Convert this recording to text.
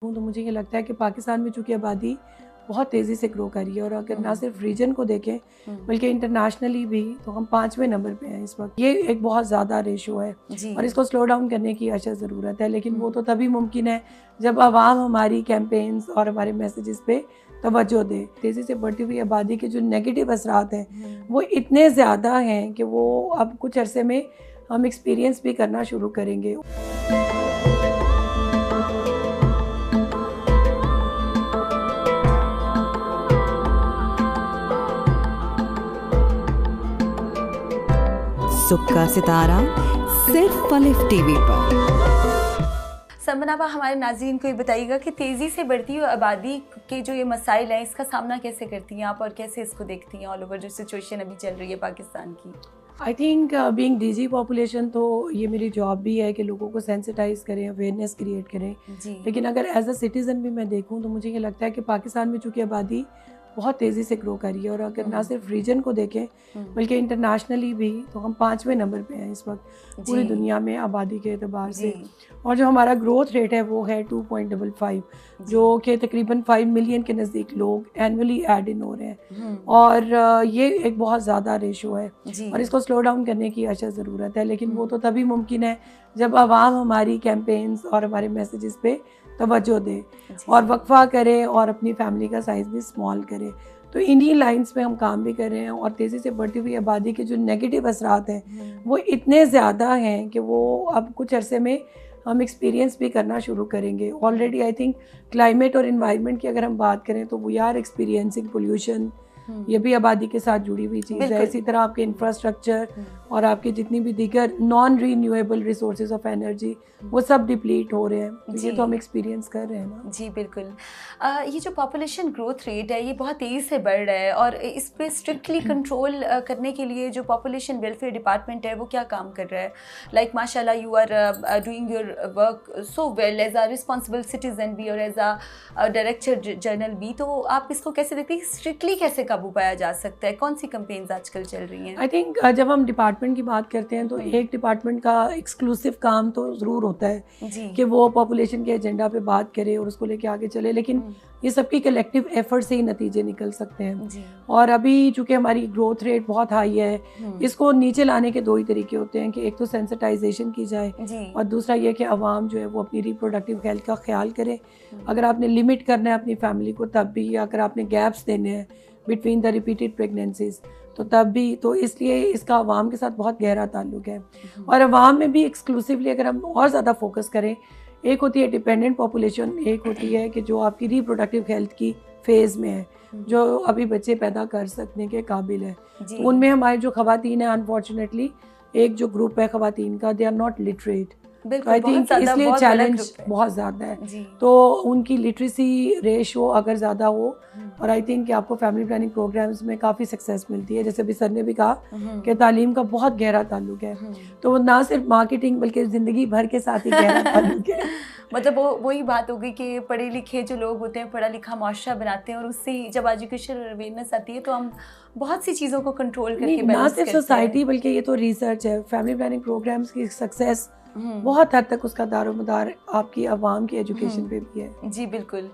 तो मुझे ये लगता है कि पाकिस्तान में चूँकि आबादी बहुत तेज़ी से ग्रो कर रही है और अगर ना सिर्फ रीजन को देखें बल्कि इंटरनेशनली भी तो हम 5वें नंबर पे हैं इस वक्त। ये एक बहुत ज़्यादा रेशो है और इसको स्लो डाउन करने की अशद ज़रूरत है, लेकिन वो तो तभी मुमकिन है जब आवाम हमारी कैंपेन्स और हमारे मैसेजेस पे तवज्जो दे। तेज़ी से बढ़ती हुई आबादी के जो नेगेटिव असरात हैं वो इतने ज़्यादा हैं कि वो अब कुछ अरसे में हम एक्सपीरियंस भी करना शुरू करेंगे। सुबह का सितारा सिर्फ अलिफ टीवी पर। समनाबा, हमारे नाज़रीन को ये बताइएगा कि तेज़ी से बढ़ती हुई आबादी के जो ये मसाइल हैं इसका सामना कैसे करती हैं आप और कैसे इसको देखती हैं ऑल ओवर जो सिचुएशन अभी चल रही है पाकिस्तान की? I think being DG population तो ये मेरी जॉब भी है कि लोगों को सेंसिटाइज करें, अवेयरनेस क्रिएट करें जी। लेकिन अगर एज अ सिटीज़न भी मैं देखूं तो मुझे ये लगता है कि पाकिस्तान में चूँकि आबादी बहुत तेज़ी से ग्रो कर रही है और अगर ना सिर्फ रीजन को देखें बल्कि इंटरनेशनली भी तो हम 5वें नंबर पे हैं इस वक्त पूरी दुनिया में आबादी के एतबार से। और जो हमारा ग्रोथ रेट है वो है 2.55, जो कि तकरीबन 5 मिलियन के नज़दीक लोग एनुअली ऐड इन हो रहे हैं और ये एक बहुत ज़्यादा रेशो है और इसको स्लो डाउन करने की अशद ज़रूरत है, लेकिन वो तो तभी मुमकिन है जब आवाम हमारी कैंपेन्स और हमारे मैसेजेस पे तवज्जो दे और वक्फा करे और अपनी फैमिली का साइज़ भी स्मॉल करे। तो इन्हीं लाइंस पे हम काम भी कर रहे हैं और तेज़ी से बढ़ती हुई आबादी के जो नेगेटिव असरात हैं वो इतने ज़्यादा हैं कि वो अब कुछ अरसे में हम एक्सपीरियंस भी करना शुरू करेंगे। ऑलरेडी आई थिंक क्लाइमेट और इन्वायरमेंट की अगर हम बात करें तो वी आर एक्सपीरियंसिंग पोल्यूशन, ये भी आबादी के साथ जुड़ी हुई चीज़ है। इसी तरह आपके इंफ्रास्ट्रक्चर और आपके जितनी भी दीगर non renewable resources of energy वो सब डिप्लीट हो रहे हैं, तो ये तो हम एक्सपीरियंस कर रहे हैं ना। जी बिल्कुल। ये जो पॉपुलेशन ग्रोथ रेट है ये बहुत तेज़ी से बढ़ रहा है और इस पर स्ट्रिक्टली कंट्रोल करने के लिए जो पॉपुलेशन वेलफेयर डिपार्टमेंट है वो क्या काम कर रहा है? लाइक माशाल्लाह you are doing your work so well as a responsible citizen भी और एज अ डायरेक्टर जनरल भी, तो आप इसको कैसे देखते हैं? स्ट्रिक्टली कैसे काबू पाया जा सकता है? कौन सी कंपेन्स आजकल चल रही हैं? आई थिंक जब हम डिपार्टमेंट की बात करते हैं तो एक डिपार्टमेंट का एक्सक्लूसिव काम तो ज़रूर होता है कि वो पॉपुलेशन के एजेंडा पे बात करे और उसको लेके आगे चले, लेकिन ये सबकी कलेक्टिव एफर्ट से ही नतीजे निकल सकते हैं। और अभी चूंकि हमारी ग्रोथ रेट बहुत हाई है, इसको नीचे लाने के दो ही तरीके होते हैं कि एक तो सेंसिटाइजेशन की जाए और दूसरा ये कि आवाम जो है वो अपनी रिप्रोडक्टिव हेल्थ का ख्याल करे। अगर आपने लिमिट करना है अपनी फैमिली को तब भी, या अगर आपने गैप्स देने हैं बिटवीन द रिपीटेड प्रेगनेंसीज तो तब भी, तो इसलिए इसका अवाम के साथ बहुत गहरा ताल्लुक है। और अवाम में भी एक्सक्लूसिवली अगर हम और ज़्यादा फोकस करें, एक होती है डिपेंडेंट पॉपुलेशन, एक होती है कि जो आपकी रिप्रोडक्टिव हेल्थ की फेज़ में है, जो अभी बच्चे पैदा कर सकने के काबिल है। तो उनमें हमारे जो ख़वातीन है, अनफॉर्चुनेटली एक जो ग्रुप है ख़वातीन का, they are not literate. I think इसलिए चैलेंज बहुत ज़्यादा है, तो उनकी लिटरेसी रेशो अगर ज़्यादा हो, और आई थिंक कि आपको फैमिली प्लानिंग प्रोग्राम्स में काफ़ी सक्सेस मिलती है, जैसे अभी सर ने भी कहा कि तालीम का बहुत गहरा ताल्लुक है, तो वो ना सिर्फ मार्केटिंग बल्कि ज़िंदगी भर के साथ ही गहरा ताल्लुक है। मतलब वो वही बात हो गई कि पढ़े लिखे जो लोग होते हैं, पढ़ा लिखा माशरा बनाते हैं और उससे जब एजुकेशन और अवेयरनेस आती है तो हम बहुत सी चीज़ों को कंट्रोल करके ना सिर्फ सोसाइटी बल्कि ये तो रिसर्च है, फैमिली प्लानिंग प्रोग्राम्स की सक्सेस बहुत हद तक उसका दारोमदार आपकी आवाम की एजुकेशन पे भी है। जी बिल्कुल।